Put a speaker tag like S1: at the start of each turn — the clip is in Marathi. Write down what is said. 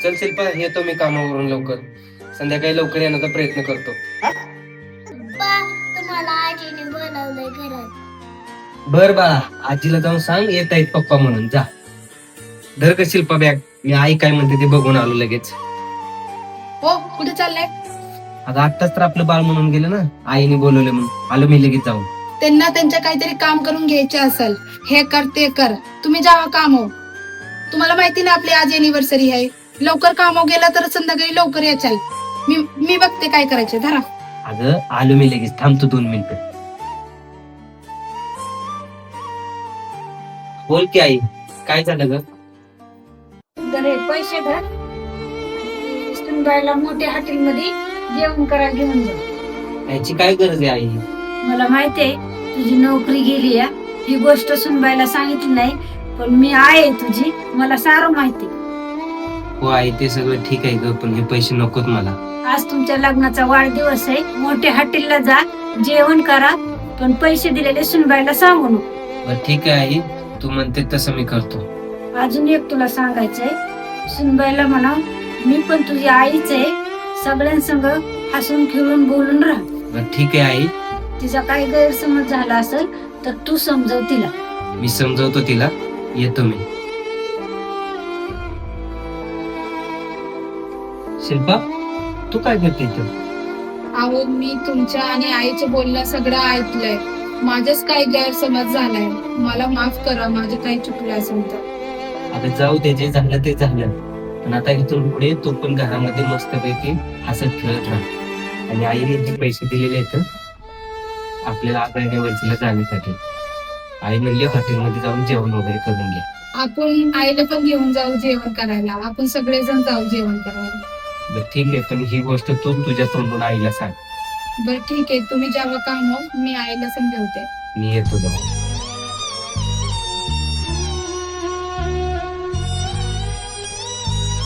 S1: चल शिल्पा, येतो मी कामावरून लवकर. संध्याकाळी लवकर येण्याचा प्रयत्न करतो.
S2: तुम्हाला आजीने बोलावलंय घरात.
S1: बर बाळा, आजीला जाऊन सांग येत आहेत पप्पा म्हणून. जा धर का शिल्पा बॅग. मी आई काय म्हणते ते बघून आलो लगेच.
S3: हो, कुठे चाललाय?
S1: अगं आत्ताच तर आपलं बाळ म्हणून गेलं ना, आईने बोलवले म्हणून आलो मी लगेच जाऊन.
S3: त्यांना त्यांच्या काहीतरी काम करून घ्यायचे असेल, हे कर ते कर, तुम्ही जावा कामावर. तुम्हाला माहिती ना आपली आज अॅनिव्हर्सरी आहे. लवकर कामावर गेला तर संध्याकाळी लवकर याचाल. मी बघते काय करायचे. धरा.
S1: अगं आलो मी लगेच, थांबतो 2 मिनिटं. बोल की आई, काय झालं ग?
S2: जरे पैसे धर. सुनबाईला मोठ्या हॉटेलमध्ये जेवण करायला घेऊन जा.
S1: याची काय गरज आहे आई?
S2: मला माहितीये तुझी नोकरी गेली आहे, ही गोष्ट सुनबाईला सांगितली नाही, पण मी आहे तुझी, मला सारं माहिती.
S1: हो आई, ते सगळं ठीक आहे ग, पण हे पैसे नकोत मला.
S2: आज तुमच्या लग्नाचा वाढदिवस आहे, मोठ्या हॉटेलला जा, जेवण करा, पण पैसे दिलेले सुनबाईला सांगू नको.
S1: बरं ठीक आहे आई, तू म्हणते तसं मी करतो.
S2: अजून एक तुला सांगायचंय, सुनबाईला म्हणा मी पण तुझी आईच आहे, सगळ्यांसंग हसून खेळून बोलून राहा.
S1: बरं ठीक आहे आई,
S2: तिचा काही गैरसमज झाला असेल तर तू समजव तिला.
S1: मी समजवतो तिला. येतो मी. शिल्पा, तू काय करते इथं?
S3: अहो, मी तुमच्या आणि आईचं बोलणं सगळं ऐकलंय. माझाच काही गैरसमज झालाय, मला माफ करा, माझं काही चुकलं असेल तर.
S1: आता जाऊ दे, जे झालं ते झालं. पण आता इथून पुढे तू पण घरामध्ये मस्तपैकी हसत खेळत राहा. आणि आईने जे पैसे दिलेले आहेत आपल्याला अॅनिव्हर्सरीला जाण्यासाठी, आई म्हणली हॉटेलमध्ये जाऊन जेवण वगैरे करून घ्या.
S3: आपण आईला पण घेऊन जाऊ जेवण करायला, आपण सगळेजण जाऊ जेवण करायला.
S1: बरं ठीक आहे, पण ही गोष्ट तू तुझ्या तोंडून आईला सांग.
S3: बरं ठीक आहे, तुम्ही जेव्हा काम हो, मी आईला समजवते.
S1: मी येतो जाऊन.